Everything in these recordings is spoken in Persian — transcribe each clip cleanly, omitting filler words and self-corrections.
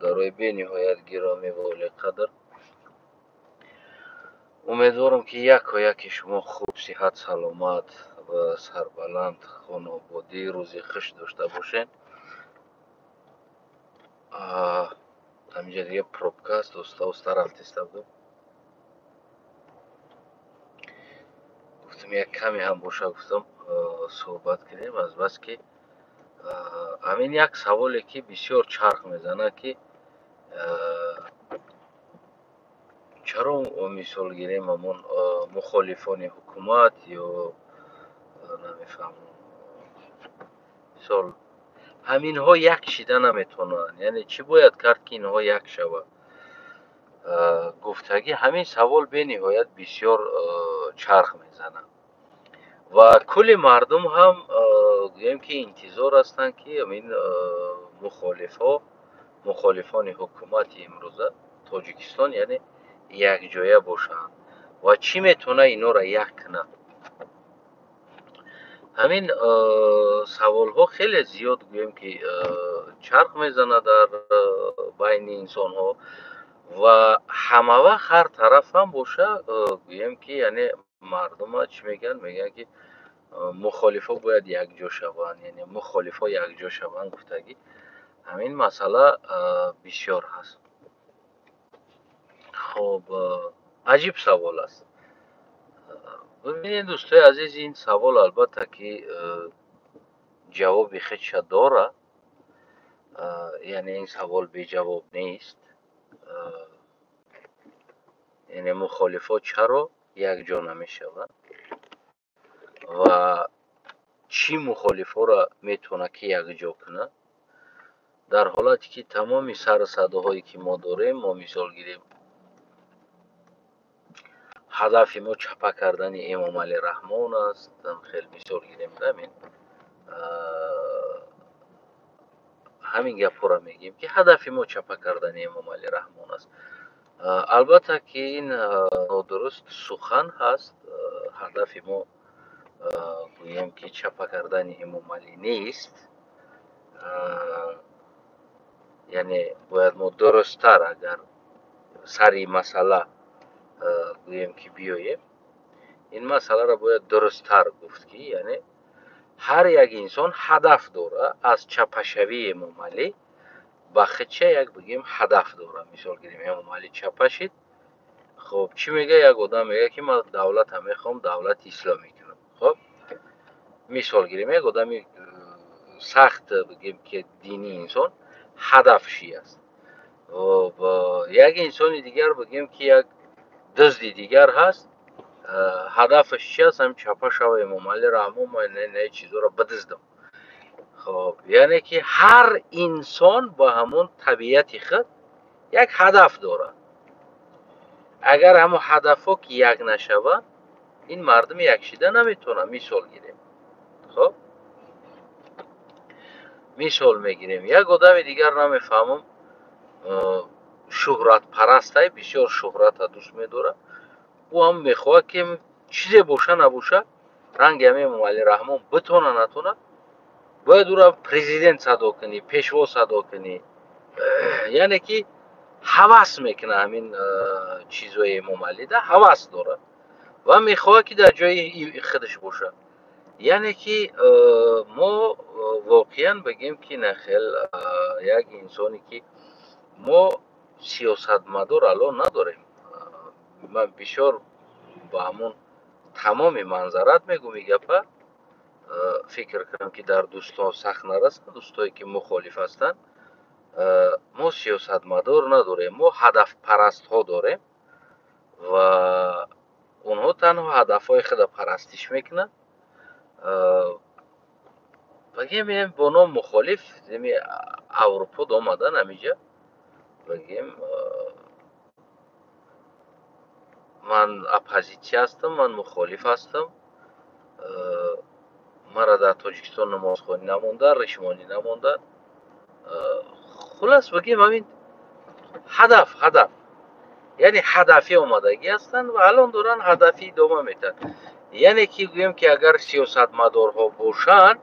برادرای بینهایت گرامی و عالی قدر، امیدوارم که یکی شما خوب، صحت، سلامت و سربلند، خانوادگی، روزی خوش داشته باشین. همینجا دیگه پروبکاست دوستا رفتیسته بودم، گفتم یک کمی هم باشه، گفتم صحبت کنیم. از بس که همین یک سوالی که بسیار چرخ میزنه که چرا مثال گیریم همون مخالفان حکومت یا نمیفهمم مثال همین ها یک شیده نمیتونن، یعنی چی باید کرد که اینها یک شود؟ گفتگی همین سوال به نهایت بسیار چرخ میزنه و کل مردم هم گویم که انتظار هستند که همین مخالفان حکومت امروزه تاجیکستان یعنی یک جایه باشند و چی میتونه اینا را یک کنه. همین سوال ها خیلی زیاد گویم که چرخ میزنه در بین انسان ها و همه وقت هر طرف هم باشه گویم که یعنی مردم ها چی میگن که مخالف ها باید یک جا شوند، یعنی مخالف ها یک جا شوند. گفتگی همین مسئله بسیار هست. خب عجیب سوال است. ببینید دوستای عزیز، این سوال البته که جواب خودش داره، یعنی این سوال بی جواب نیست. یعنی مخالفات چرا یک جا نمی شوند و چی مخالفا را میتونه که یک جا کنه، در حالتی که تمامی سر صداهایی که ما داریم، ما مثال گیریم هدف ما چپه کردن امام علی رحمان است، خیلی مثال گیریم همین گپ را میگیم که هدف ما چپه کردن امام علی رحمان است. البته که این نادرست سخن هست. هدف ما گویم که چپه کردن امام علی نیست، یعنی باید ما درست‌تر اگر سری مسئله گویم که بیاییم، این مسئله را باید درست‌تر گفت که یعنی هر یک انسان هدف داره از چپه شوی امام علی با خودشه یک بگیم هدف داره. مثال گیریم امام علی چپه شد، خب چی میگه؟ یک آدم میگه که من دولت هم میخوام دولت اسلامی کنم. خب مثال گیریم یک آدمی سخت بگیم که دینی انسان هدفشی است و یک انسان دیگر بگیم که یک دزدی دیگر هست، هدفش چی است؟ هم چپه شوه امام علی رحمه من نه چیزا را بدزدم. خب یعنی که هر انسان با همون طبیعت خود یک هدف داره. اگر همون هدف ها که یک نشوه، این مردم یک شیده نمیتونه. مثال گیریم، خب مثال میگیریم یک آدم دیگر نمیفهمم شهرت پرسته، بسیار شهرت دوست میداره، او هم میخواه که چیزی باشه نباشه رنگ امام علی رحمان بتونه نتونه باید او را پرزیدنت صدا کنی، پیشوا صدا کنی. یعنی که هوس میکنه همین چیزای امام علی ده، هوس داره و میخواه که در جای خودش باشه. یعنی که ما واقعا بگیم که نخیل یک انسانی که ما سیاستمدار الان نداریم. من بسیار با همون تمام منظرت میگم این گپه، فکر کنم که در دوستان سخت نرسن، دوستایی که مخالف هستن. ما سیاستمدار نداریم، ما هدف پرست ها داریم و اونها تنها هدف های خود پرستش میکنن. بگیم با نام مخالف اروپا آمدن همیجا بگیم من اپوزیسیون هستم، من مخالف هستم، مرا در تاجیکستان نمازخوانی نموندن، رشمانی نموندن. خلاص بگیم همین هدف یعنی هدفی آمدگی هستن و الان دارن هدفی ادامه میتن. یعنی که گویم که اگر سیاستمدارها باشن،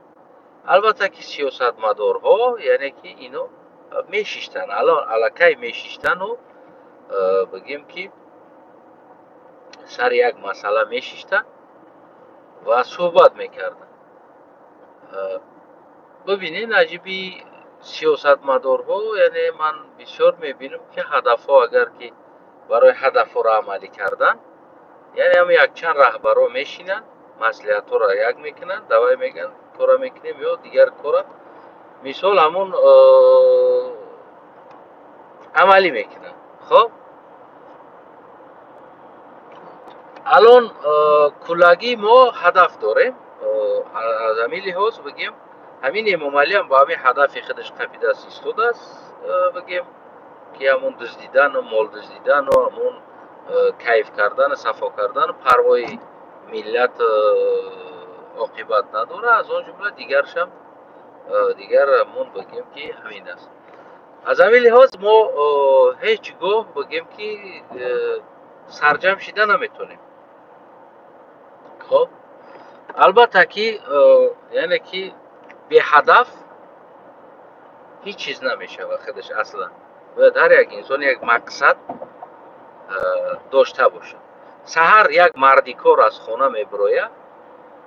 البته که سیاستمدارها یعنی که اینو میشیشتن، الان الکی میشیشتن و بگیم که سر یک مسئله میشیشتن و صحبت میکردن. ببینین عجیبی سیاستمدارها، یعنی من بسیار میبینم که هدفها اگر که برای هدف را عملی کردن، یعنی هم یک چند رهبرا میشینن مصلحت را یک میکنن، دوای میگن کارا میکنیم یا دیگر کارا مثال همون عملی میکنن. خب الان کلاگی ما هدف داریم، از همین لحاظ بگیم همین امام علی هم با همین هدف خودش قفیده است ایستاده است، بگیم که همون دزدیدن و مال دزدیدن و همون کیف کردن صفا کردن پروای ملت عاقبت نداره. از آن جمله دیگرش هم دیگر همون بگیم که همین است. از همین لحاظ ما هیچگاه بگیم که سرجم شده نمیتونیم. خب البته که یعنی که به هدف هیچ چیز نمیشه و خودش اصلا باید هر یک انسان یک مقصد داشته باشه. سحر یک مردی کار از خانه میبروید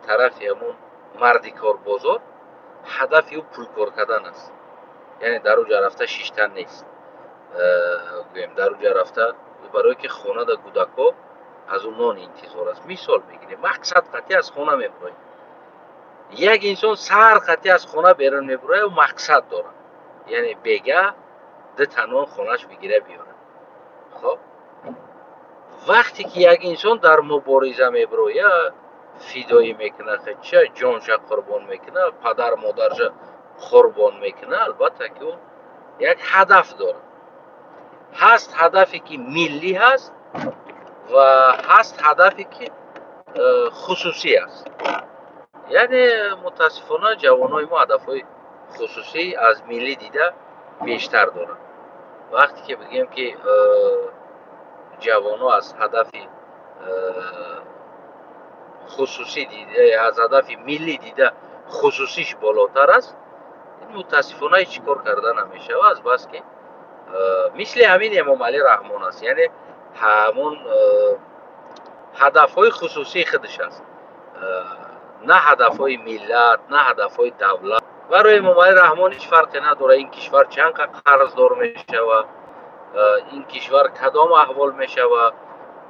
طرف همون مردی کار بازار، هدف او پول کار کردن است، یعنی در اونجا رفته شیشتن نیست. در اونجا رفته برای که خانه در کودکا از اون نان انتظار است. مثال میگیریم مقصد قطعی از خانه میبروید. یک انسان سحر قطعی از خانه بیرون میبروید و مقصد داره، یعنی بگه ده تنان خانهش بگیره بیاره. خب وقتی که یک انسان در مبارزه میبروید فدایی میکنه، خودشه جانش قربان میکنه، پدر مادرش قربان میکنه، البته که اون یک هدف داره. هست هدفی که ملی هست و هست هدفی که خصوصی است. یعنی متاسفانه جوانای ما هدفهای خصوصی از ملی دیده بیشتر دارن. وقتی که بگیم که جوانو از هدف خصوصی دیده، از هدف ملی دیده خصوصیش بالاتر است، این متاسفانه هیچ کار کردن نمیشه. و از بس که مثل همین امام علی رحمان است، یعنی همون هدف های خصوصی خودش است، نه هدف های ملت، نه هدف های دولت. برای امام علی رحمان هیچ فرقی نداره این کشور چند قرضدار میشه و این کشور کدام احوال میشه و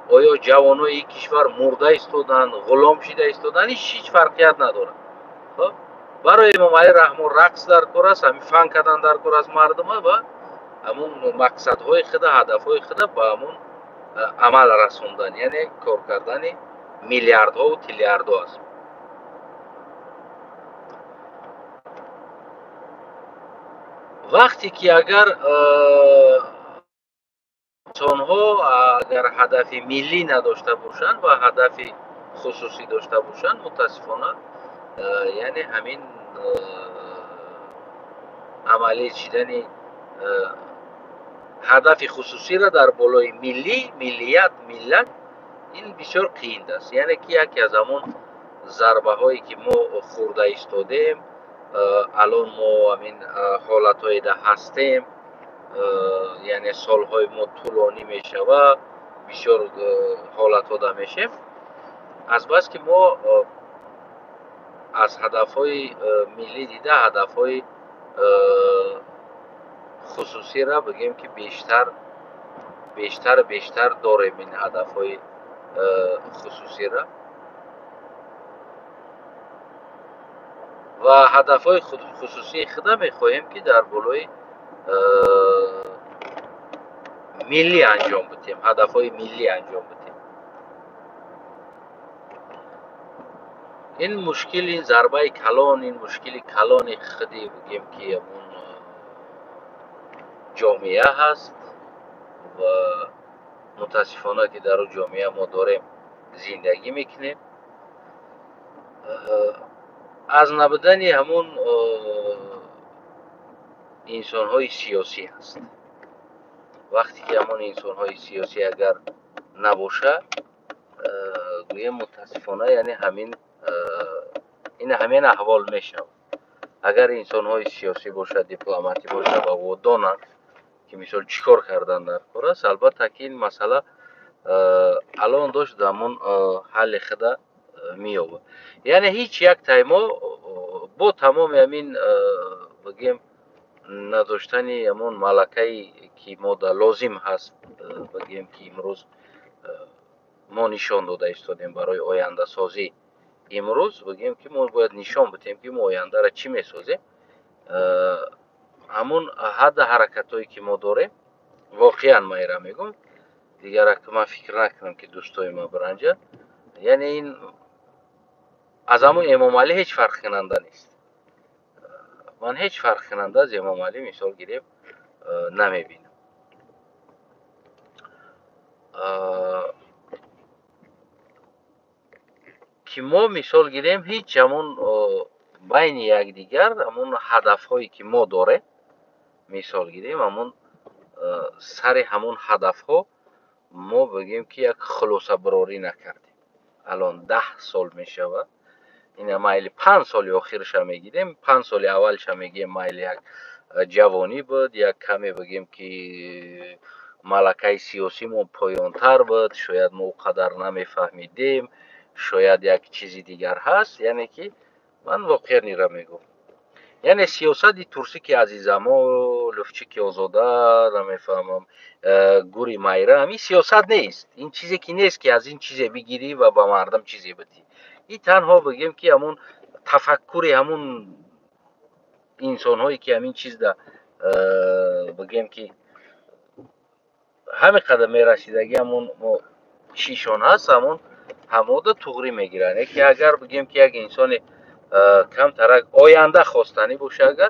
آیا جوانای این کشور مرده ایستادن، غلام شده ایستادن، هیچ فرقیت نداره. خب برای امام علی رحمان رقص در کار است، همین فن کردن در کار از مردم و همون مقصدهای خود، هدفهای خود با همون عمل رسوندن، یعنی کار کردن میلیاردها و تریلیاردها است. وقتی که اگر انسان‌ها اگر هدف ملی نداشته باشند و هدف خصوصی داشته باشند، متاسفانه یعنی همین عملی چیدن هدف خصوصی را در بالای ملی، ملیت، ملت، این بسیار قیل است. یعنی که یکی از همون ضربه هایی که ما خورده ایستادیم، الان ما همین حالت های ده هستیم، یعنی سالهای ما طولانی میشه و بسیار حالت ها ده میشه، از بس که ما از هدف های ملی دیده هدف های خصوصی را بگیم که بیشتر داریم. این هدف های خصوصی را و هدف های خصوصی خود میخواهیم که در بالای ملی انجام بدیم، هدف های ملی انجام بدیم. این مشکل، این ضربه کلان، این مشکل کلان خودی بگیم که اون جامعه هست و متاسفانه که در اون جامعه ما داریم زندگی میکنیم. از نبودن همون انسان های سیاسی هست. وقتی که همون انسان های سیاسی اگر نباشه، گویا متاسفانه یعنی همین احوال میشه. اگر انسان های سیاسی باشه، دیپلماتی باشه و ودانن که مثال چیکار کردن در کار است، البته که این مسئله الان داشت دامون حل خدا میابه. یعنی هیچ یک تایما با تمام همین بگیم نداشتن همون ملکه که ما در لازم هست، بگیم که امروز ما نشان داده ایستادیم برای آینده سازی. امروز بگیم که ما باید نشان بدیم که ما آینده را چی میسازیم. همون حد حرکت هایی که ما داریم واقعا ما ایرا میگم دیگر که من فکر نکنم که دوستای ما برنجه. یعنی این از همون امام علی هیچ فرق کننده نیست. من هیچ فرق کننده از امام علی مثال گیریم نمیبینم. که ما مثال گیریم هیچ همون بین یک دیگر همون هدف هایی که ما داره مثال گیریم همون سر همون هدف ها ما بگیم که یک خلاصه براری نکردیم. الان 10 سال میشه و این مایل 5 سال آخرش هم میگیریم، 5 سال اولش هم میگیم مایل یک جوانی بود، یک کمی بگیم که ملکه سیاسی ما پایانتر بود، شاید ما قدر نمیفهمیدیم، شاید یک چیزی دیگر هست. یعنی که من واقعا نیره میگم، یعنی سیاست ترسی که عزیزم ها لفچی که آزاده نمیفهمم گوری مایره همین سیاست نیست. این چیزی که نیست که از این چیزی بگیری و با مردم چیزی بدی. این تنها بگیم که همون تفکر همون انسان هایی که همین چیز ده بگیم که همه قدم میرسیدگی همون چیشون هست همون هموده تغری میگیرن. که اگر بگیم که یک انسان کم ترک آینده خواستنی باشه، اگر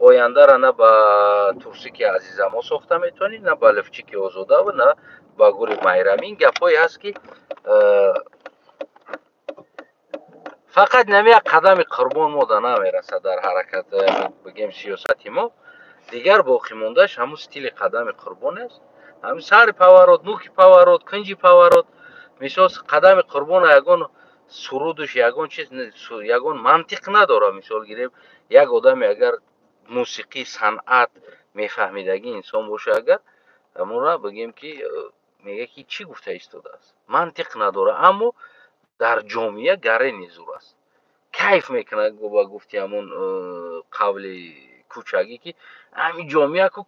آینده را نه با ترسی که عزیزم ها ساخته میتونی، نه با لفچی که آزاده و نه با گوری مایرمی. این گپایی هست که فقط نمی یک قدم قربان ما در نمیرسه در حرکت بگیم سیاستی ما. دیگر باقی موندهش همون ستیل قدم قربان است، همون سر پاورات، نوک پاورات، کنجی پاورات. مثال قدم قربان یگان سرودش یگان چیز یگان منطق نداره. مثال گیریم یک آدم اگر موسیقی صنعت میفهمیدگی انسان باشه، اگر همون را بگیم که میگه که چی گفته ایستاده است، منطق نداره، اما در جامعه گره نیزور است، کیف میکنه. با گفتی همون قول کوچگی که همین جامعه کو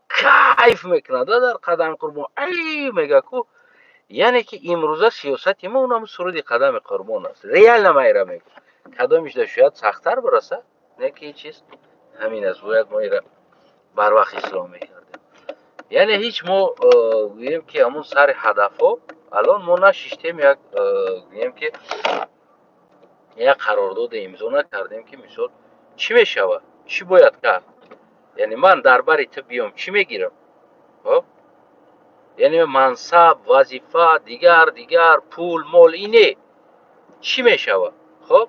کیف میکنه در قدم قربان ای میگه کو. یعنی که امروزه سیاست ما اونم سرود قدم قربان است، ریال نمیره میگه کدامش ده شاید سختتر برسه، نه که چیز همین از باید ما ایره بر وقت اسلامی کردیم. یعنی هیچ ما گوییم که همون سر هدف ها الان ما نشیشتیم یک گوییم که یک قرارداد امضا نکردیم که مثال چی میشود، چی باید کرد. یعنی من درباره تو بیام چی میگیرم؟ خب یعنی منصب، وظیفه، دیگر پول، مال اینه چی میشود؟ خب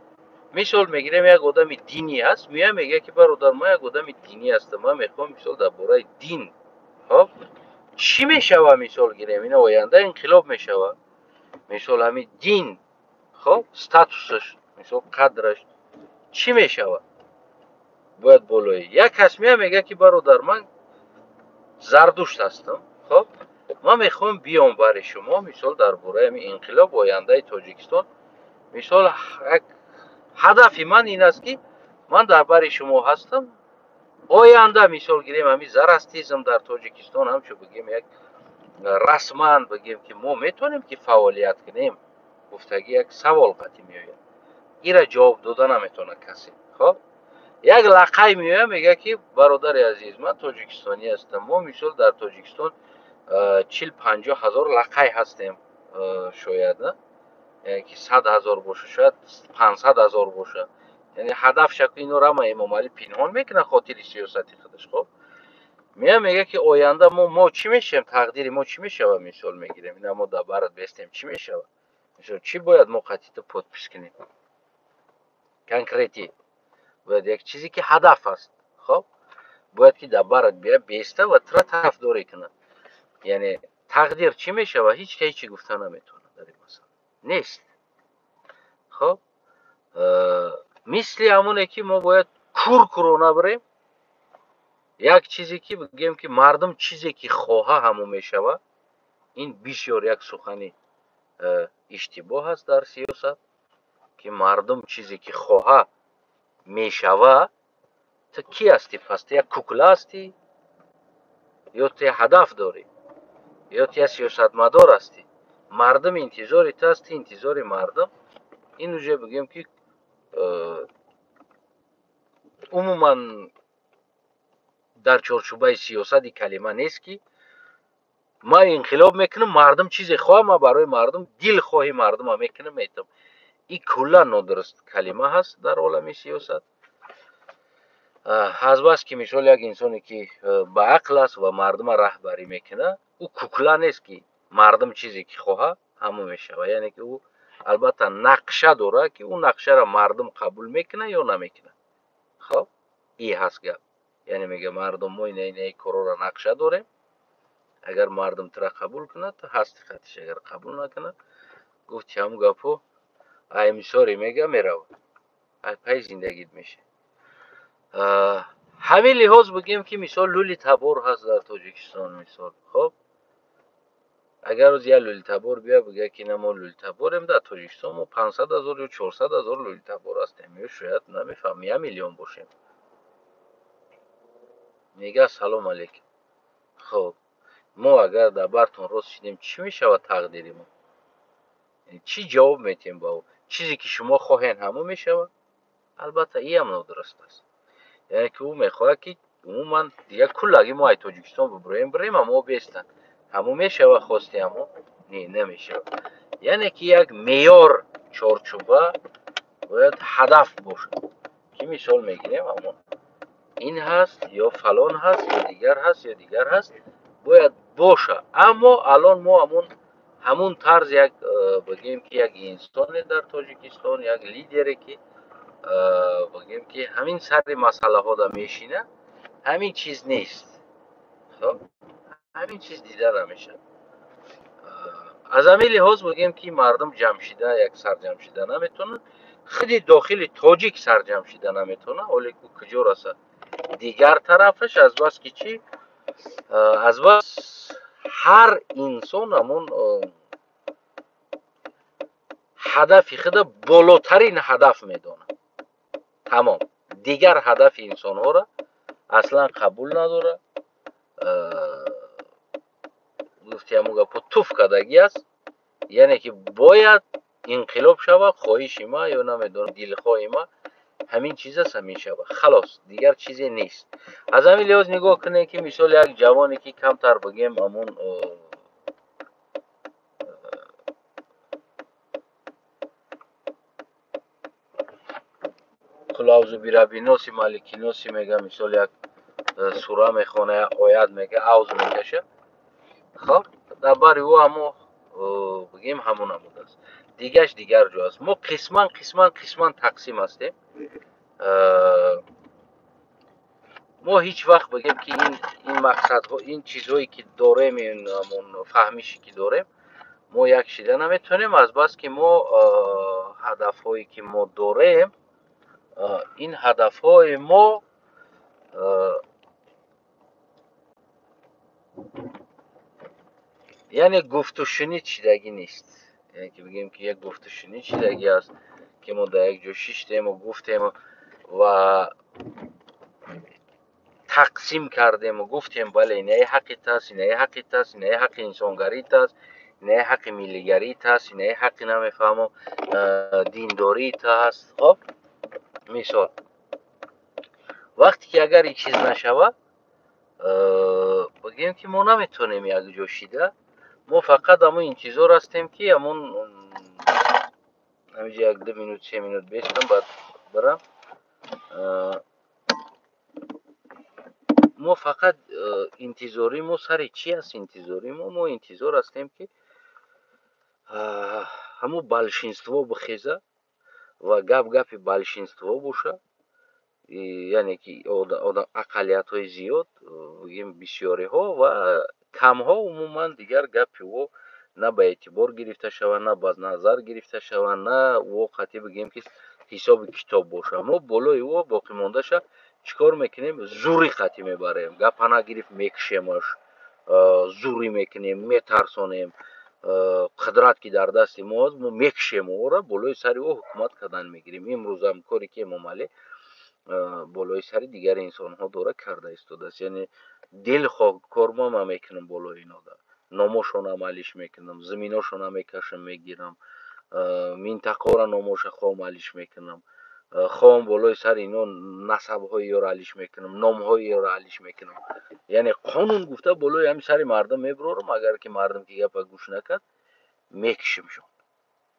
مثال میگیرم یک آدم دینی است، میگه که برادر ما یک آدم دینی هستم، من میخوام مثال درباره دین خب چی میشود. مثال گیریم این آینده انقلاب میشود. مثال همین دین خب استاتوسش مثال قدرش چی میشود باید بالایی. یک کس میگه که برادر من زردشت هستم، خب من میخوام بیام برای شما مثال درباره همین انقلاب آینده تاجیکستان مثال هدف من این است که من درباره شما هستم آینده مثال گیریم همین زرستیزم در تاجیکستان هم چو بگیم یک رسما بگیم که ما میتونیم که فعالیت کنیم. گفتگی یک سوال قطعی میآید، ایره جواب داده نمیتونه کسی. خب یک لقای میگه که برادر عزیز من تاجیکستانی هستم، ما مثال در تاجیکستان 40-50 هزار لقای هستیم، شاید نه یعنی که 100,000 باشه، شاید 500,000 باشه. یعنی هدف شکل اینو را امام علی پنهان میکنه خاطر سیاستی خودش. خب میگه که آینده ما چی میشیم، تقدیر ما چی میشه و مثال میگیریم اینا ما در برات بستیم چی میشه، مثال چی باید ما قطعیت پودپیس کنیم کنکریتی باید یک چیزی که هدف است. خب باید که در برات بیاره بیسته و تر طرفداری کنه. یعنی تقدیر چی میشه و هیچ که هیچی گفته نمیتونه در این مسئله نیست. خب مثل همونه که ما باید куркурона бирем, як чизе ки бигем ки мардум чизе ки хоҳа ҳамон мешавад, ин бисёр як сухани иштибоҳ аст дар сиёсат, ки мардум чизе ки хоҳа мешавад. ту кӣ ҳастӣ пас? Ту як кукла ҳастӣ ё ту ҳадаф дорӣ ё ту як сиёсатмадор ҳастӣ? мардум интизори ту аст, ту интизори мардум. ин уже бигем ки умуман дар чорчӯбаи сиёсати калима нест, ки ман инқилоб мекунам, мардум чизе хоҳам, ман барои мардум дилхоҳи мардумам мекунам, метавам. ин куллан нодуруст калима ҳаст дар олами сиёсат. азбас ки мисол як инсоне ки ба ақл аст ва мардума раҳбарӣ мекунад, ӯ кукла нест, ки мардум чизе ки хоҳа ҳамон мешавад. яъне ки ӯ албатта нақша дорад, ки ӯ нақшаро мардум қабул мекунад ё намекунад. хоб ин ҳаст гап. яъне мега мардум мо ин корора нақша дорем, агар мардум тура қабул кунад, ту ҳасти хатиш, агар қабул накунад, гуфти ҳамун гапҳо ай мисори мега меравад, ай пай зиндагит меша. ҳамин лиҳоз бигем ки мисол лӯли-табор ҳаст дар Тоҷикистон. мисол хоб агар рӯз як лӯли-табор биёяд бигӯяд ки мо лӯли-таборем дар Тоҷикистон, мо 500 000 ё 400 000 лӯли-табор ҳастем, ё шояд намефаҳмам 1 миллион бошем. мега салом алейкум. хоб мо агар дар бартон рост шидем, чӣ мешавад тақдири мо? чӣ ҷавоб метиҳем ба ӯ? чизе ки шумо хоҳем ҳамон мешавад? албатта ин ҳам нодуруст аст. яъне ки ӯ мехоҳад ки умуман дигар куллаги мо ай Тоҷикистон бибурем, бирем, аммо бестан ҳамон мешавад, хости ҳамон не намешавад. яъне ки як меъёр чорчӯба бояд ҳадаф бошад, ки мисол мегирем ҳамон ин ҳаст ё фалон ҳаст ё дигар ҳаст ё дигар ҳаст, бояд боша. аммо алон мо ҳамун тарз як бигем ки як инсоне дар Тоҷикистон, як лидере ки бигем ки ҳамин сари масъалаҳода мешина, ҳамин чиз нест. хоб ҳамин чиз дида намешавад. аз ҳамин лиҳоз бигем ки мардум ҷамъшида як сарҷамъ шида наметавонад, худи дохили тоҷик сарҷамъ шида наметавонад. оле ку куҷо расад дигар тарафаш, азбас ки чӣ, азбас ҳар инсон ҳамон ҳадафи худа болотарин ҳадаф медонад. тамом дигар ҳадафи инсонҳоро аслан қабул надорад. гуфти ҳамун гапо туф кардагӣ аст. яъне ки бояд инқилоб шавад, хоҳиши ман ё намедонам дилхоҳи ман ҳамин чиз аст, ҳамин шавад, халос, дигар чизе нест. аз ҳамин лиҳоз нигоҳ кунем ки мисол як ҷавоне ки камтар бигем ҳамон қулавзу бираббиноси маликиноси мега мисол як сура мехона, як оят мега, авз мекаша. хоб дар бари ӯ ҳамо бигем ҳамон аст. дигаш дигар ҷо аст. мо қисман тақсим ҳастем. мо ҳеҷ вақт бигем ки ин мақсадҳо, ин чизҳое ки дорем, ин ҳамон фаҳмише ки дорем, мо як шида наметавонем. азбас ки мо ҳадафҳое ки мо дорем, ин ҳадафҳои мо яъне гуфтушунид шидагӣ нест. яъне ки бигем ки як гуфтушунид шидагӣ аст, ки мо дар як ҷо шиштему гуфтем ва тақсим кардему гуфтем бале инаи ҳаққит аст, инаи ҳаққит аст, инаи ҳаққи инсонгарит аст, инаи ҳаққи миллигарит аст, инаи ҳаққи намефаҳмам диндорит аст. хоб мисол вақте ки агар ин чиз нашавад, бигем ки мо наметавонем як ҷо шида, мо фақат ҳамон интизор ҳастем ки ҳамон ҳаминҷо як 2 минут 3 минут бестам баъд барам. мо фақат интизори мо сари чӣ аст? интизори мо интизор ҳастем ки ҳамон балшинство бихеза ва гапи балшинство боша. яъне ки ақалиятҳои зиёд, бигем бисёриҳо ва камҳо умуман дигар гапи ӯ на ба эътибор гирифта шаванд, на ба назар гирифта шаванд, на воқеати бигем ки حساب کتاب باشه. ما بالای او باقی موندهش چیکار میکنیم؟ زوری خطی میبریم، گپانا گرفت میکشیمش، زوری میکنیم، میترسونیم. قدرت که در دست ما است، ما میکشیم او را بالای سر او حکومت کردن میگیریم. امروز هم کاری که ممالی بالای سر دیگر انسان ها دوره کرده ایستاده است. یعنی دل خواه کار ما میکنم بالای اینا دا، ناموشون عملیش میکنم، زمیناشون هم میکشم میگیرم، منطقه را ناموش خواه عملیش میکنم، خواهم بالای سر اینا نسب های را علیش میکنم، نام های را علیش میکنم. یعنی قانون گفته بالای همین سر مردم میبرم، اگر که مردم که گپ گوش نکرد میکشم شون،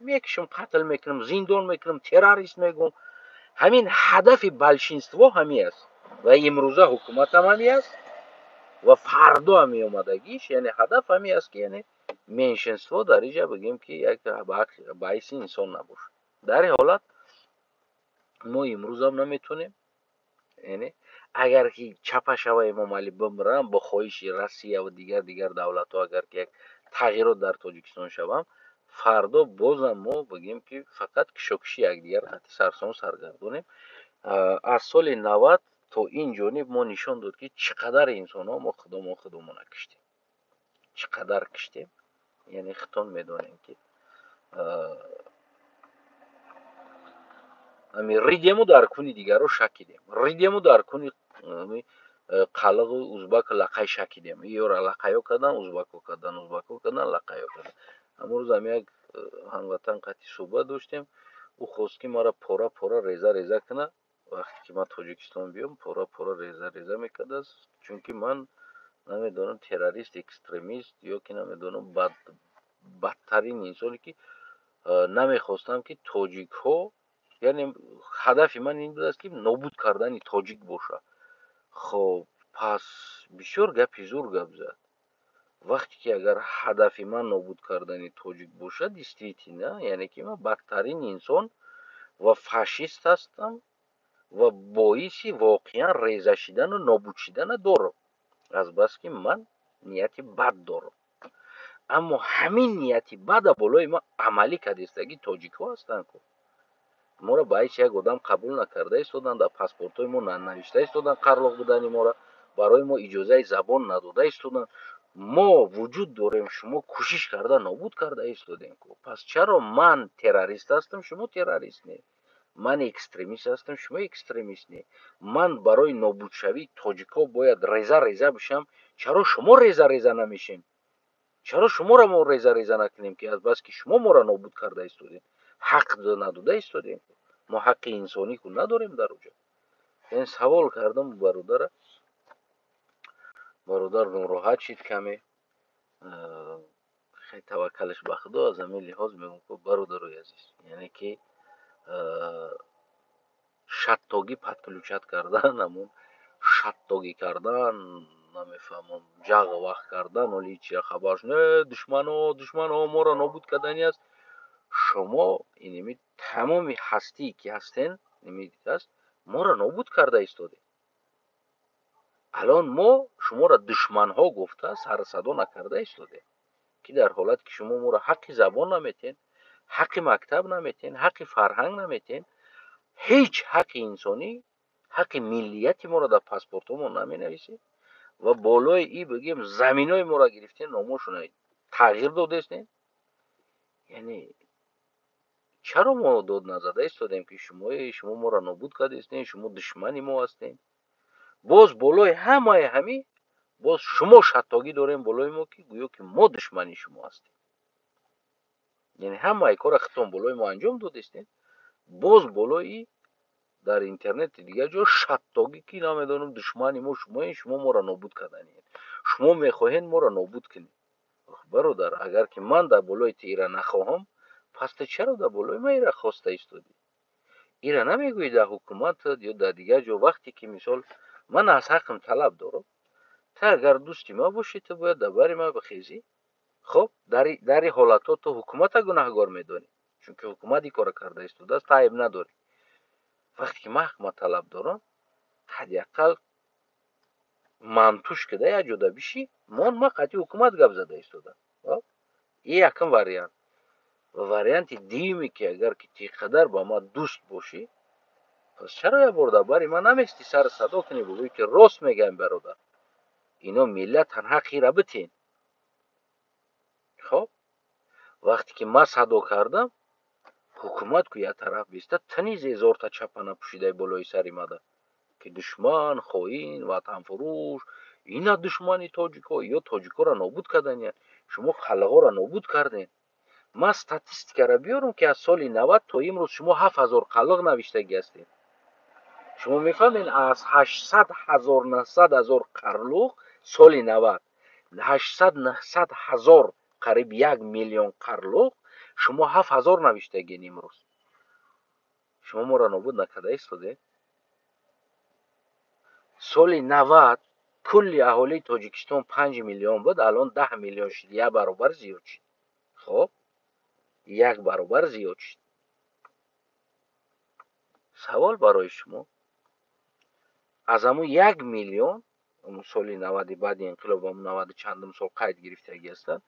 میکشم، قتل میکنم، زندان میکنم، تروریست میگم. همین هدف بلشینستوا همین است و امروزه حکومت هم همین است و فردا هم اومدگیش. یعنی هدف همین است که یعنی منشنستوا در اینجا بگیم که یک باعث انسان نباشه. در این حالت ما امروز هم نمیتونیم، یعنی اگر که چپ شوه امام علی بمرم با خواهش روسیه و دیگر دولت ها، اگر که یک تغییرات در تاجیکستان شوم، فردا بازم ما بگیم که فقط کشاکشی یکدیگر خط سرسام سرگردونیم. از سال 90 تا این جانب ما نشان داد که چقدر انسان ها ما خودمون کشتیم، چقدر کشتیم. یعنی خطان میدانیم که همین ریدیمو در کنی دیگر رو شکیدیم، ریدیمو در کنی قلق ازبک لقای شکیدیم. یه را لقایو کردن، ازبکو کردن، لقایو کردن. امروز هم یک هموطن قطعی صحبت داشتیم، او خواست که ما را پورا ریزه کنه. وقتی که من تاجیکستان بیام پورا ریزه میکرد است، چون که من نمیدونم تروریست، اکستریمیست یا که نمیدونم بدترین انسانی که نمیخواستم که تاجیک ها، یعنی هدف من این بود است که نابود کردن تاجیک باشه. خب پس بسیار گپی زور گپ زد. وقتی که اگر هدف من نابود کردن تاجیک باشه دیستریتی نه، یعنی که من بدترین انسان و فاشیست هستم و باعث واقعا ریزه شدن و نابود شدن دارم، از بس که من نیتی بد دارم. اما همین نیتی بد بالای ما عملی کردستگی تاجیک ها هستن که ما را باعث یک آدم قبول نکرده ایستادن، در پاسپورت های ما ننوشته ایستادن، قرلاق بودن ما را برای ما اجازه زبان نداده ایستادن. ما وجود داریم، شما کوشش کرده نابود کرده ایستادین. پس چرا من تروریست هستم شما تروریست نه؟ من اکستریمیست هستم شما اکستریمیست نه؟ من برای نابود شوی تاجیکا باید ریزه بشم، چرا شما ریزه نمیشین؟ چرا شما را ما ریزه نکنیم که از بس که شما ما را نابود کرده ایستادین، حق نداده ایستادین؟ ما حق انسانی کو نداریم در اونجا؟ این سوال کردم برادر ناراحت شد کمی. خیلی توکلش به خدا. از همین لحاظ میگم که برادرای عزیز، یعنی که شتاگی پتلوچت کردن، همون شتاگی کردن، نمیفهمم جغ وقت کردن، ولی چی خبرش نه، دشمن ها ما را نابود کردنی است. شما اینمی تمامی هستی که هستین نمیدید است ما را نابود کرده ایستاده. الان ما شما را دشمن ها گفته سر صدا نکرده ایستاده، که در حالت که شما ما را حق زبان نمیتین، حق مکتب نمیتین، حق فرهنگ نمیتین، هیچ حق انسانی، حق ملیتی ما را در پاسپورت ما نمی نویسید و بالای ای بگیم زمین های ما را گرفتین، ناموشون تغییر داده استین. یعنی چرا ما داد نزده ایستادیم که شما ما را نابود کرده استین، شما دشمنی ما هستین؟ باز بالای همه باز شما شتاگی داریم بالای ما که گویا که ما دشمنی شما هستیم. یعنی همه کار ختم بالای ما انجام داده استین، باز بالای در اینترنت دیگه جا شتاگی که نمیدونم دشمنی ما شما ما را نابود کردنی، شما میخواهین ما را نابود کنید. برادر اگر که من در بالای ایره نخواهم، پس چرا در بالای ما ایره خواسته ایستادی؟ ایره نمیگویی در حکومت یا در دیگه جا وقتی که مثال من از حقم طلب دارم، تا اگر دوستی ما باشی تو باید در بر ما بخیزی. خب در این حالت ها تو حکومت گناهگار میدانی، چون که حکومت این کار کرده ایستاده است، عیب نداری. وقتی که من حق طلب دارم، حداقل من توش کده یا جدا بشی، ما قطعی حکومت گپ زده ایستاده. این یکم وریانت. وریانت دیمی که اگر که تیقدر با ما دوست باشی، پس چرا یه برده باری ما نمیستی سر صدا کنی بگوی که راست میگم برادر، اینا ملت تنها خیره بتین. خب وقتی که ما صدا کردم، حکومت که یه طرف بیسته تنیز 1000 تا چپنه پوشیده بالای سری ماده که دشمن خواهین وطن فروش، اینا دشمنی تاجیکا یا تاجیکا را نابود کردن، یا شما خلقا را نابود کردین. ما استاتستیکا را بیارم که از سال 90 تا امروز شما 7000 خلق نوشتگی هستین. شما میفهمین از 800,000 900,000 خلق سال 90 800 900,000 قریب 1 میلیون خلق شما 7000 نوشتگین امروز. شما ما را نابود نکرده ایستاده. سال 90 کل اهالی تاجیکستان 5 میلیون بود، الان 10 میلیون شد، یک برابر زیاد شد. خب یک برابر زیاد شد. سوال برای شما، از همون 1 میلیون اون سال 90 بعد انقلاب، 90 چندم سال قید گرفتگی هستن،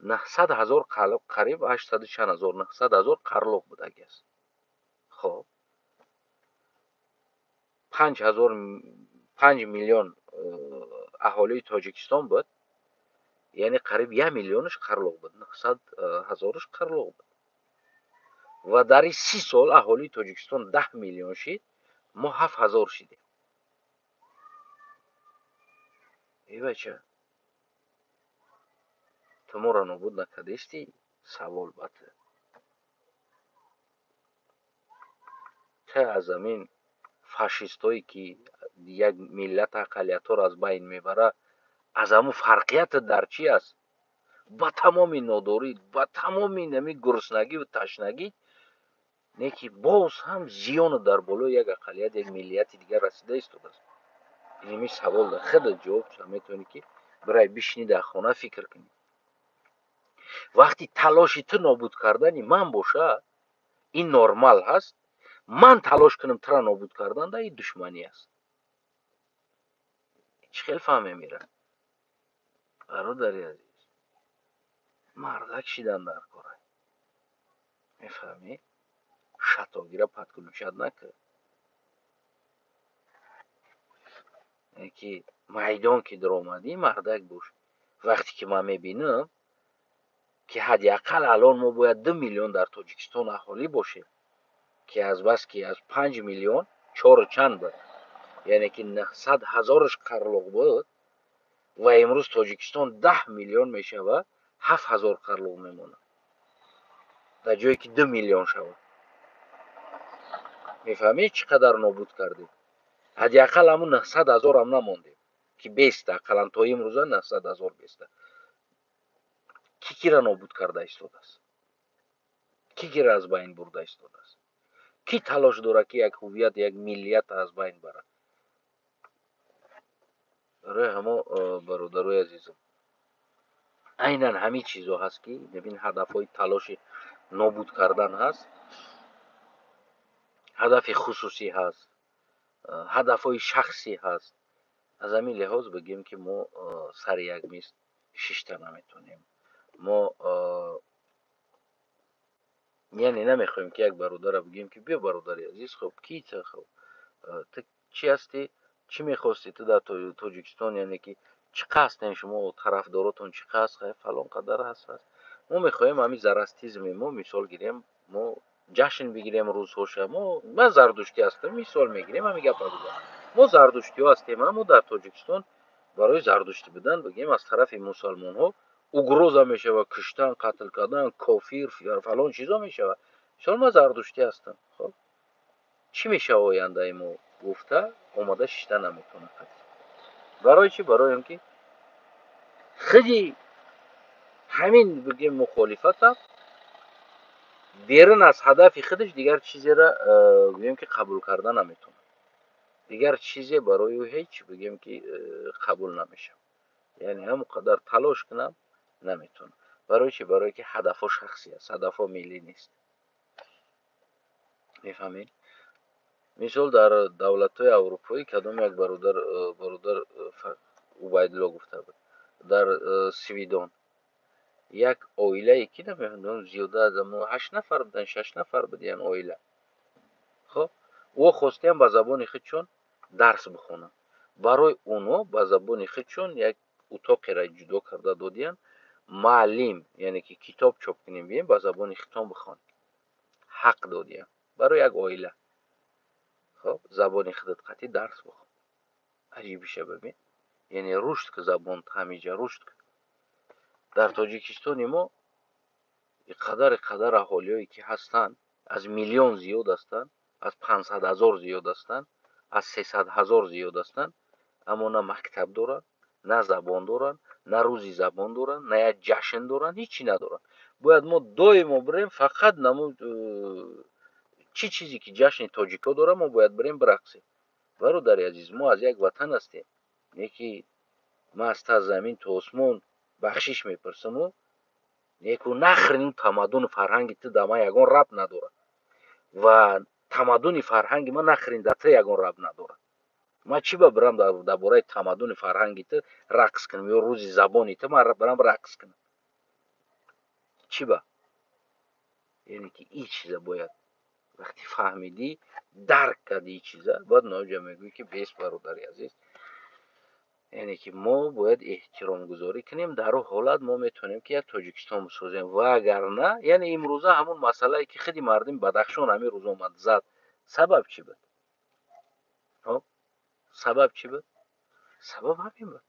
900,000 خلق قریب 800 چند هزار 900,000 خلق بودگی است. خب 5 میلیون اهالی تاجیکستان بود، یعنی قریب 1 میلیونش خلق بود، 900,000ش خلق بود. و در این 30 سال اهالی تاجیکستان 10 میلیون شد، ما 7000 شدیم. ای بچه تو ما را نابود نکردیستی؟ سوال بده. چه از زمین فاشیستایی که یک ملت اقلیت ها را از بین میبره، از همون فرقیت در چی است؟ با تمام ناداری، با تمام نمی گرسنگی و تشنگی، نیکی باز هم زیان در بالای یک اقلیت، یک ملیت دیگر رسیده است. اینمی سوال در خود جواب چه میتونی که برای بشینی در خانه فکر کنی. وقتی تلاشی تو نابود کردنی من باشه، این نرمال هست. من تلاش کنم تو را نابود کردن، این دشمنی است. چه خیلی فهمه میره برادری عزیز، مردک شیدن در کاره، میفهمی؟ شتاگیره پتکلوشت نکرد. یکی میدان که در آمدی مردک باش. وقتی که من میبینم که حداقل الان ما باید 2 میلیون در تاجیکستان اهالی باشه، که از بس که از 5 میلیون 4 چند بود، یعنی که 900,000ش خلق بود و امروز تاجیکستان 10 میلیون میشه و 7000 خلق میمونه در جایی که 2 میلیون شود. میفهمی چقدر نابود کردیم؟ حداقل همون 900,000 هم نمونده که بیسته، اقلا تا امروز 900,000 بیسته. کی را نابود کرده ایستاده است؟ کی را از بین برده ایستاده است؟ کی تلاش داره که یک هویت، یک ملیت از بین بره؟ برای همه برادرای عزیزم، عیناً همین چیزا هست که ببین هدفهای تلاش نابود کردن هست، هدف خصوصی هست، هدفهای شخصی هست. از همین لحاظ بگیم که ما سر یک میز 6 تا نمیتونیم. ما یعنی نمیخوایم که یک برادر بگیم که بیا برادر عزیز، خب کی تو، خب تو چی هستی، چی میخواستی تو در تاجیکستان، یعنی که چی هستین شما، طرفداراتون چی هست، فلان قدر هست. ما میخوایم همین زرستیزم ما مثال گیریم، ما جشن بگیریم روزهاش. ما زردشتی هستیم مثال میگیریم، همین گپ بگم ما زردشتی ها هستیم. ما در تاجیکستان برای زردشتی بدن بگیم از طرف مسلمان ها اگروزا میشه و کشتن، قتل کردن، کافر فلان چیزا میشه. مثال ما زردشتی هستم. خب چی میشه آینده ما گفته اومده شیشته نمیتونه. برای چی؟ برای اینکه خیلی همین بگیم مخالفت هم بیرون از هدف خودش دیگر چیزی را بگیم که قبول کردن نمیتونه، دیگر چیزی برای هیچ بگیم که قبول نمیشه. یعنی هم قدر تلاش کنم نمیتونه. برای چی؟ برای که هدف شخصی است، هدف ملی نیست. میفهمین؟ مثال در دولت‌های اروپایی کدام یک برادر عبیدالله گفته بود در سویدن یک oilaye ki نمیدونم زیاده از ما 8 نفر بودن 6 نفر بودن oila. خب او خواستیم با زبان خودشون درس بخونن. برای اونو با زبان خودشون یک اتاقی را جدا کرده دادین. معلم یعنی که کتاب چاپ کنیم بیایم با زبان خودتون بخوان. حق دادین برای یک oila. خب زبان خودت قطعی درس بخون. عجیب شه ببین. یعنی رشد که زبان همیشه رشد در تاجیکستان ما قدر اهالیایی که هستند از میلیون زیاد هستند، از 500,000 زیاد هستند، از 300,000 زیاد هستند، اما نه مکتب دارن، نه زبان دارن، نه روزی زبان دارن، نه یک جشن دارن، هیچی ندارن. باید ما دویم بریم فقط نمو چی چیزی که جشن تاجیکا داره ما باید بریم برقصیم. برادر عزیز ما از یک وطن هستیم. یکی ما از تا زمین تا آسمون بخشش میپرسم و نیکو نخرین تمدن فرهنگی تو دما یگان رب نداره و تمدن فرهنگی ما نخرین دتا یگان رب نداره. ما چی با برام در باره تمدن فرهنگی تو رقص کنم یا روزی زبانی تو ما برام رقص کنم چی با؟ یعنی که این چیزا باید وقتی فهمیدی درک کردی این چیزا باید ناجا میگوی که بیس برادری عزیز یعنی که ما باید احترام گذاری کنیم. در اون حالت ما میتونیم که یک تاجیکستان بسازیم و اگر نه یعنی امروزه همون مسئله ای که خیلی مردم بدخشان همین روز اومد زد سبب چی بود؟ سبب چی بود؟ سبب همین بود.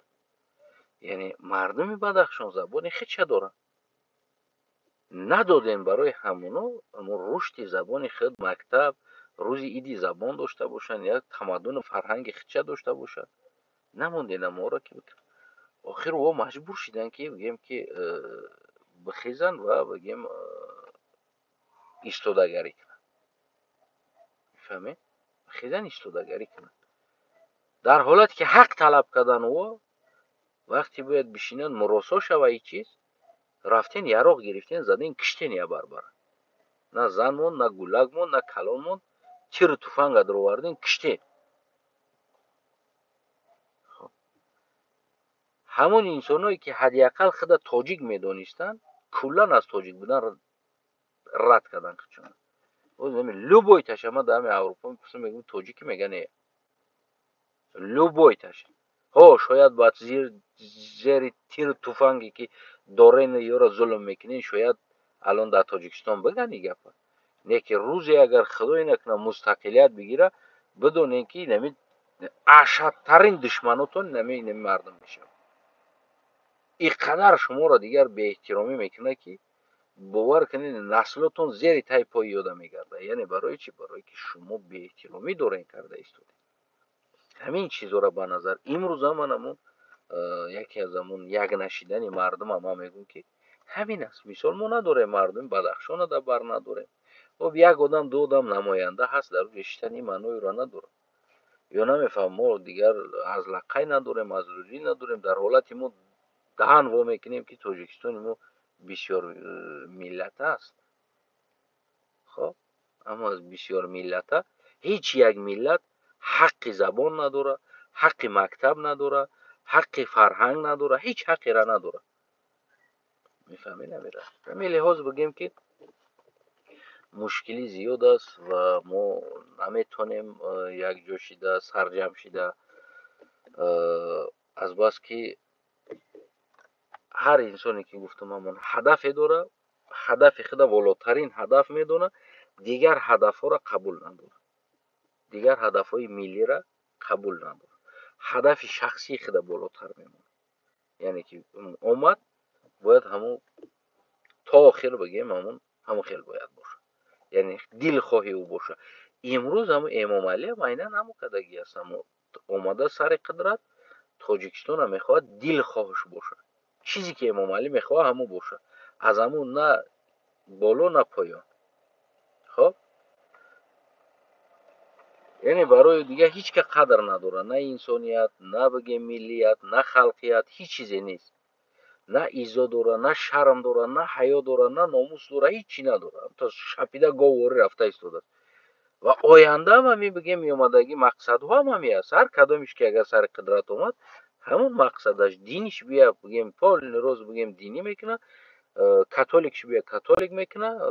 یعنی مردم بدخشان زبان خیلی چه دارن ندادن برای همونو اما رشد زبان خود مکتب روزی ایدی زبان داشته باشن یک تمدن فرهنگ خیلی چه داشته باشن نموندین ما را که بکن آخر او مجبور شدن که بگیم که بخیزن و بگیم ایستادگری کنن. میفهمی؟ بخیزن ایستادگری کنن در حالت که حق طلب کردن و وقتی باید بشینن مراسا شوه ای چیز رفتین یراق گرفتین زدین کشتین یا بربر نه زن مون نه گلگ مون نه کلان مون تیر توفنگ در آوردین کشتین. همون انسانایی که حداقل خود تاجیک میدونستن کلا از تاجیک بودن رد کردن خودشون. لوبوی تاش ما در اروپا میپرسن میگن تاجیکی میگن لوبوی تاش ها شاید بعد زیر تیر توفنگی که دارین یارو ظلم میکنین شاید الان در تاجیکستان بگن این گپا نه که روزی اگر خدای نکنه مستقلیت بگیره بدونین که نمی اشدترین دشمناتون نمی مردم میشه. اینقدر شما را دیگر به احترامی میکنه که باور کنین نسلتون زیر تای پای یاد میگرده. یعنی برای چی؟ برای که شما به احترامی دارین کرده ایستادین. همین چیزا را به نظر امروز منمون یکی از همون یک نشیدن مردم ما میگن که همین است. مثال ما نداره مردم بدخشان در بر نداره و یک آدم دو آدم نماینده هست در رشتنی منوی را نداره یا نمیفهم ما دیگر از لقای نداریم از روزی نداریم در حالت ما دهن وا میکنیم که تاجیکستان ما بسیار ملت است. خب اما از بسیار ملت هیچ یک ملت حق زبان نداره حق مکتب نداره حق فرهنگ نداره هیچ حقی را نداره. میفهمی نمیره همین لحاظ بگیم که مشکلی زیاد است و ما نمیتونیم یک جا شده سرجم شده از بس که هر انسانی که گفتم همون هدفی داره هدف خود بالاترین هدف میدونه دیگر هدف ها را قبول نداره دیگر هدف های ملی را قبول نداره هدف شخصی خود بالاتر میمونه. یعنی که اومد باید همون تا آخر بگیم همون خیل باید باشه یعنی دل خواهی او باشه. امروز هم امام علی هم عیناً همون کدگی است اومده سر قدرت تاجیکستان هم میخواد دل خواهش باشه چیزی که امام علی میخواد همون باشه از همون نه بالا نه پایان. خب یعنی برای دیگه هیچ که قدر نداره نه انسانیت نه بگیم ملیت نه خلقیت هیچ چیزی نیست نه ایزا داره نه شرم داره نه حیا داره نه ناموس داره هیچی نداره تا شپیده گاوری رفته ایستاده و آینده هم می بگیم می اومدگی مقصد هم همی است هر کدامش که اگر سر قدرت اومد همون مقصدش دینش بیا بگیم پال روز بگیم دینی میکنه کاتولیکش بیا کاتولیک میکنه،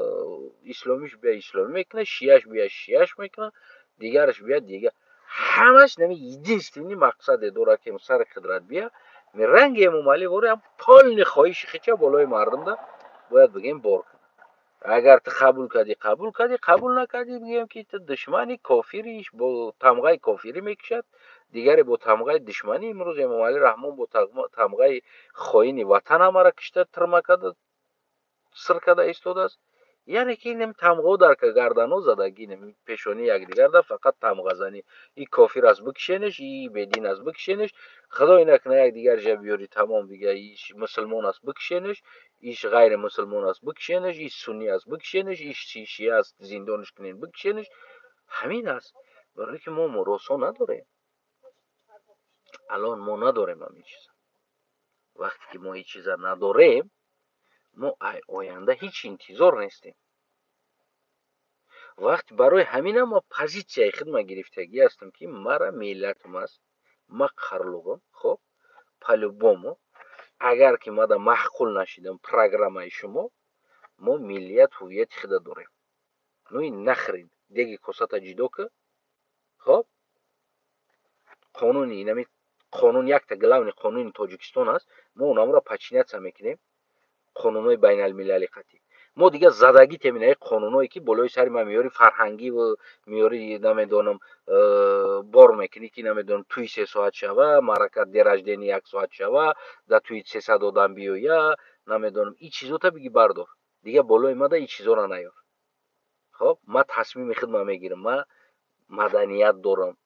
اسلامیش بیا اسلامی میکنه، شیعش بیا شیعش میکنه، دیگرش بیا دیگه. همش نمی единственный مقصد داره که سر قدرت بیا می رنگ ممالی وره هم پال خواهش خیچه بالای مردم ده باید بگیم بار کن. اگر تو قبول کردی قبول کردی، قبول نکردی بگیم که تو دشمنی کافریش با تمغه کافری میکشد، دیگری با تمغه دشمنی. امروز امام علی رحمان با تمغه خاین وطن ما کشته ترمکد سر کرده ایستاده است. یعنی که اینم تمغه در که گردنو زدگی نمی پیشونی یک دیگر ده فقط تمغه زنی. این کافر از بکشنش، این بدین از بکشنش، خدای نکنه یک دیگر جا بیاری تمام بگه ایش مسلمان است بکشنش، ایش غیر مسلمان است بکشنش، ایش سنی است بکشنش، ایش شیعه است زندانش کنین بکشنش. همین است. برای که ما مراسا نداریم. الان ما نداریم همین چیز. وقتی که ما این چیزا نداریم، ما آینده هیچ انتظار نیستیم. وقت برای همین ما позиция خدمت گرفتگی هستم که مرا ملتم است، ما قرلوغم. خب по-любому اگر که ما محقول نشیدم программаи شما، ما ملیت هویت خود داریم. نوی نخرید دیگه کوساتا جدو که خب قانون اینمی قانون یک تا گلاونی قانون تاجیکستان است، ما اونم را پچینت میکنیم قانونهای بین المللی قطعی. ما دیگه زدگی تمینه قانونایی که بالای سر ما میاری فرهنگی و میاری نمیدونم بار میکنی که نمیدونم توی 3 ساعت شوه معرکت درجدنی 1 ساعت شوه در توی 300 آدم بیویا نمیدونم این چیزا تا بگی بردار دیگه بالای ما ده این چیزا را نیار. خب ما تصمیم خودم میگیرم، ما مدنیت دارم،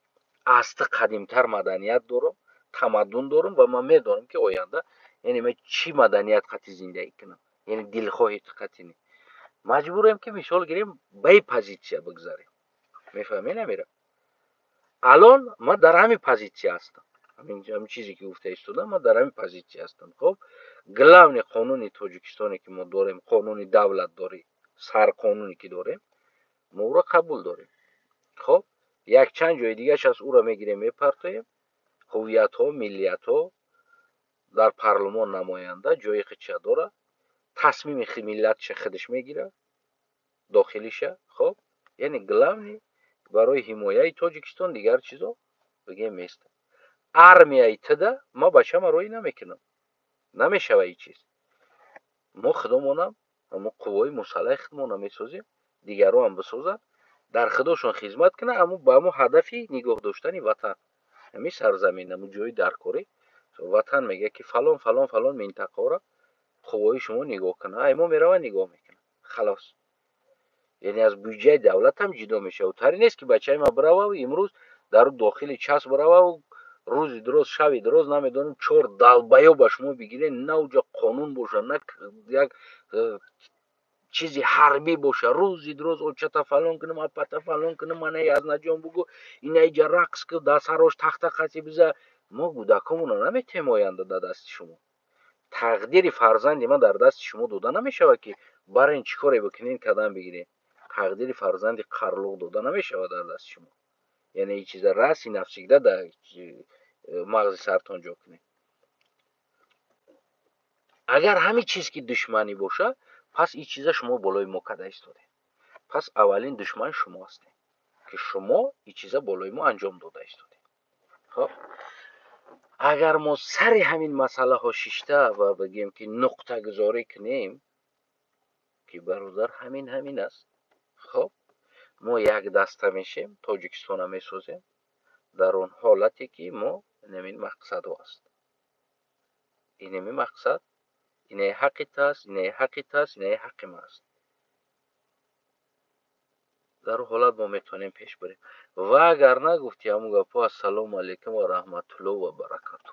اصل قدیمتر مدنیت دارم، تمدن دارم و من میدونم که آینده یعنی من چی مدنیت قطعی زندگی کنم، یعنی دلخواهی قطعی نی مجبورم که مثال گیریم به پوزیشن بگذاریم. میفهمی نمیره. الان ما در همین پوزیشن هستم، همین چیزی که گفته استودم ما در همین پوزیشن هستم. خب گلاون قانونی تاجیکستانی که ما داریم، قانونی دولت داری، سر قانونی که داریم ما رو قبول داریم. خب یک چند جای دیگه از او را میگیریم میپرتایم. هویت ها ملیت ها در پارلمان نماینده جای خودش داره، تصمیم ملت خودش میگیره داخلیشه. خب یعنی گلاونی برای حمایت تاجیکستان دیگر چیزا بگیم نیست. армияи тда ما بچه ما روی نمیکنم، نمیشه این چیز. ما خودمونم اما قوای مسلح خودمونم میسازیم، دیگران هم بسازن در خداشون خدمت کنه، اما با همون هدفی نگاه داشتن وطن. همین سرزمین همون جای درکاری وطن میگه که فلان فلان فلان منطقه را قوای شما نگاه کنه، ای ما میروه نگاه میکنه خلاص. یعنی از بودجه دولت هم جدا میشه و طوری نیست که بچه ما بروه و امروز در داخل چسب بروه و روزی درست شبی درست نمیدونم 4 دلبایو با شما بگیره، نه اونجا قانون باشه نه یک چیزی حربی باشه، روزی درست اوچتا فلان کنم اپتا فلان کنم من از نجام بگو این ایجا رقص که دست هراش تخت خطی بزه. ما گودکمون رو نمیتیم آینده در دست شما. تقدیر فرزند ما در دست شما داده نمیشه که برای این چیکاری بکنین قدم بگیرین. تقدیر فرزند قرلوق داده نمیشه در دست شما. یعنی این چیز راسی نفسیده در مغز سرتان جا کنین. اگر همین چیز که دشمنی باشه پس این چیزا شما بالای ما کده ایستاده. پس اولین دشمن شما هستین که شما این چیزا بالای ما انجام داده ایستاده. خب اگر ما سر همین مسئله ها شیشته و بگیم که نقطه گذاری کنیم که برادر همین است. خب ما یک دسته میشیم تاجیکستان هم میسازیم در اون حالتی که ما این مقصد هست. این مقصد اینه حقیقت است، اینه حقیقت است، اینه حق ما است. در اون حالت ما میتونیم پیش بریم. و اگر نگفتی همون گپا السلام علیکم و رحمت الله و برکاته.